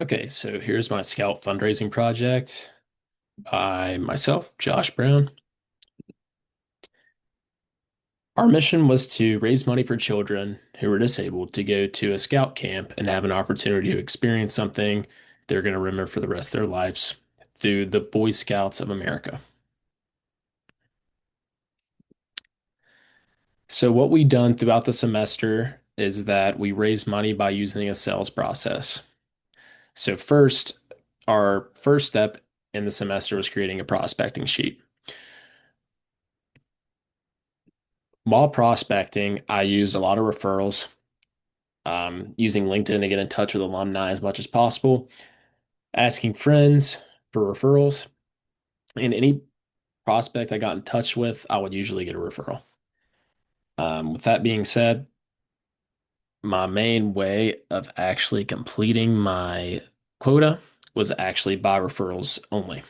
Okay, so here's my Scout fundraising project by myself, Josh Brown. Our mission was to raise money for children who were disabled to go to a Scout camp and have an opportunity to experience something they're going to remember for the rest of their lives through the Boy Scouts of America. So, what we done throughout the semester is that we raised money by using a sales process. So, first, our first step in the semester was creating a prospecting sheet. While prospecting, I used a lot of referrals, using LinkedIn to get in touch with alumni as much as possible, asking friends for referrals, and any prospect I got in touch with, I would usually get a referral. With that being said, my main way of actually completing my quota was actually by referrals only.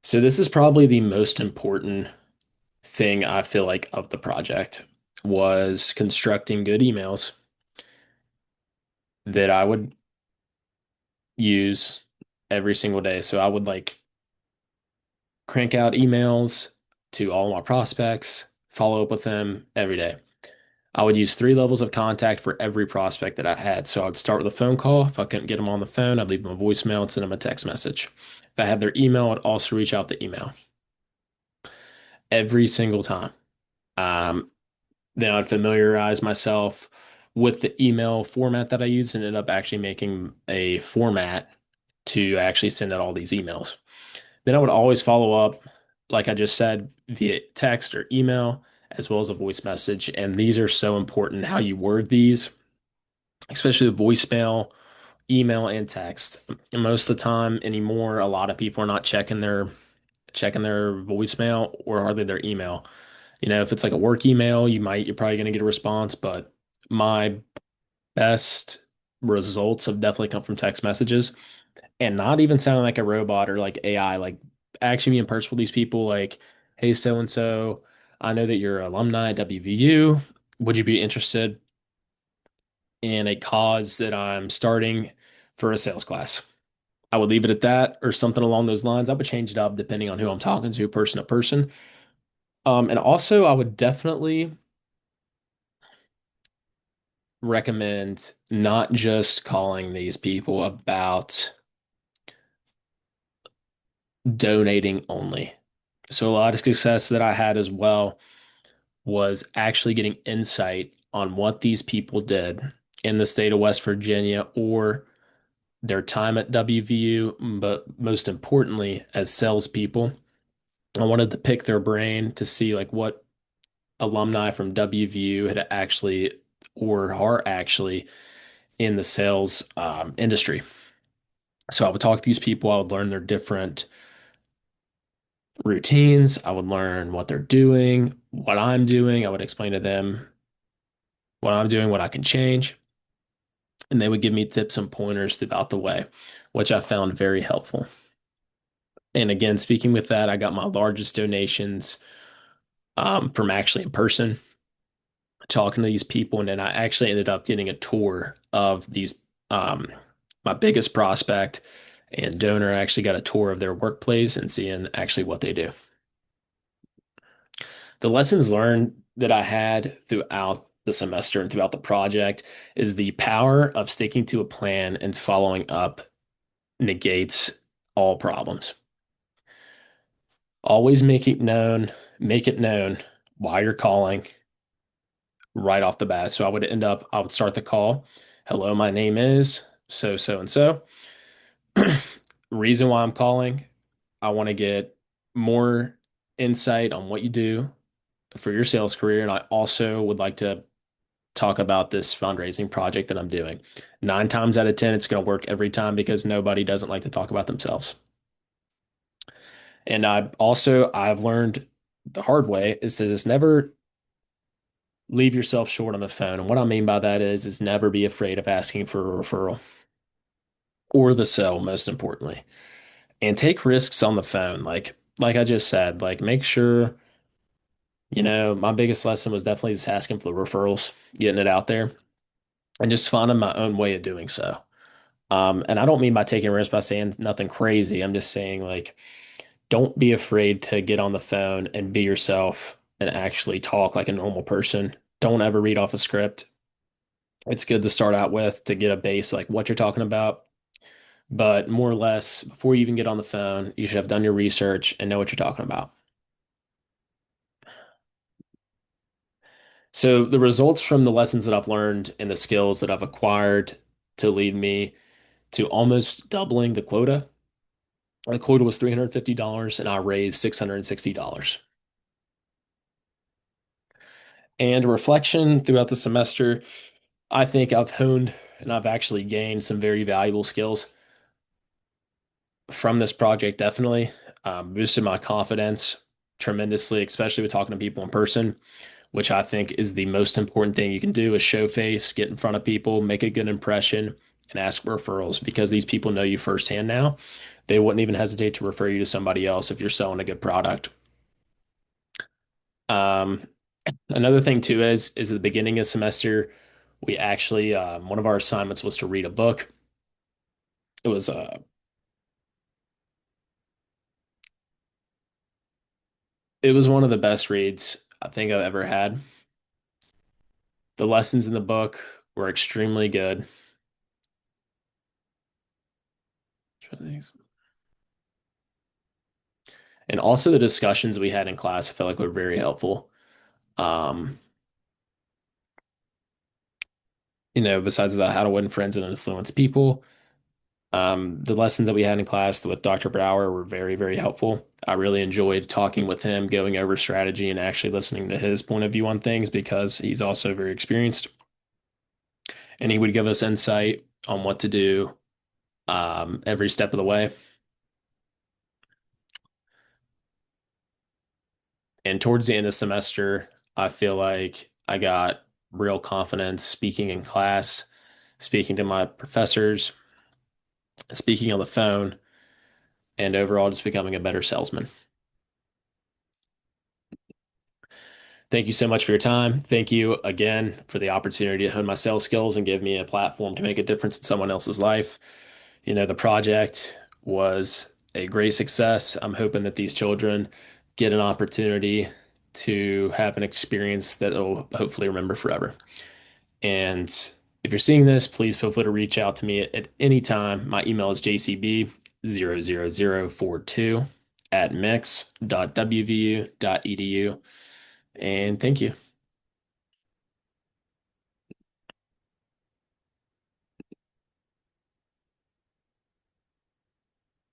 So this is probably the most important thing I feel like of the project was constructing good emails that I would use every single day. So I would like crank out emails to all my prospects, follow up with them every day. I would use three levels of contact for every prospect that I had. So I'd start with a phone call. If I couldn't get them on the phone, I'd leave them a voicemail and send them a text message. If I had their email, I'd also reach out the email every single time. Um, then I'd familiarize myself with the email format that I use and end up actually making a format to actually send out all these emails. Then I would always follow up, like I just said, via text or email, as well as a voice message. And these are so important how you word these, especially the voicemail, email, and text. And most of the time anymore, a lot of people are not checking their voicemail or hardly their email. If it's like a work email, you're probably gonna get a response, but my best results have definitely come from text messages and not even sounding like a robot or like AI, like actually being personal with these people, like, hey, so and so, I know that you're alumni at WVU. Would you be interested in a cause that I'm starting for a sales class? I would leave it at that or something along those lines. I would change it up depending on who I'm talking to, person to person. And also, I would definitely recommend not just calling these people about donating only. So, a lot of success that I had as well was actually getting insight on what these people did in the state of West Virginia or their time at WVU, but most importantly, as salespeople. I wanted to pick their brain to see like what alumni from WVU had actually or are actually in the sales industry. So I would talk to these people, I would learn their different routines, I would learn what they're doing, what I'm doing, I would explain to them what I'm doing, what I can change. And they would give me tips and pointers throughout the way, which I found very helpful. And again, speaking with that, I got my largest donations from actually in person, talking to these people. And then I actually ended up getting a tour of my biggest prospect and donor. I actually got a tour of their workplace and seeing actually what they do. The lessons learned that I had throughout the semester and throughout the project is the power of sticking to a plan and following up negates all problems. Always make it known why you're calling right off the bat. So I would start the call. Hello, my name is so and so. Reason why I'm calling, I want to get more insight on what you do for your sales career. And I also would like to talk about this fundraising project that I'm doing. 9 times out of 10, it's going to work every time because nobody doesn't like to talk about themselves. And I've learned the hard way is to just never leave yourself short on the phone. And what I mean by that is never be afraid of asking for a referral or the sell, most importantly. And take risks on the phone. Like I just said, like make sure My biggest lesson was definitely just asking for the referrals, getting it out there, and just finding my own way of doing so. And I don't mean by taking risks by saying nothing crazy. I'm just saying like don't be afraid to get on the phone and be yourself and actually talk like a normal person. Don't ever read off a script. It's good to start out with to get a base like what you're talking about. But more or less, before you even get on the phone, you should have done your research and know what you're talking about. So the results from the lessons that I've learned and the skills that I've acquired to lead me to almost doubling the quota. The quota was $350 and I raised $660. And reflection throughout the semester, I think I've honed and I've actually gained some very valuable skills from this project, definitely. Boosted my confidence tremendously, especially with talking to people in person, which I think is the most important thing you can do is show face, get in front of people, make a good impression, and ask for referrals because these people know you firsthand now. They wouldn't even hesitate to refer you to somebody else if you're selling a good product. Um, Another thing too is at the beginning of the semester, we actually one of our assignments was to read a book. It was it was one of the best reads I think I've ever had. The lessons in the book were extremely good. And also the discussions we had in class, I felt like were very helpful. Um, besides the how to win friends and influence people, the lessons that we had in class with Dr. Brower were very, very helpful. I really enjoyed talking with him, going over strategy and actually listening to his point of view on things because he's also very experienced and he would give us insight on what to do every step of the way. And towards the end of the semester, I feel like I got real confidence speaking in class, speaking to my professors, speaking on the phone, and overall just becoming a better salesman. Thank you so much for your time. Thank you again for the opportunity to hone my sales skills and give me a platform to make a difference in someone else's life. The project was a great success. I'm hoping that these children get an opportunity to have an experience that they'll hopefully remember forever. And if you're seeing this, please feel free to reach out to me at any time. My email is jcb00042 at mix.wvu.edu. And thank you.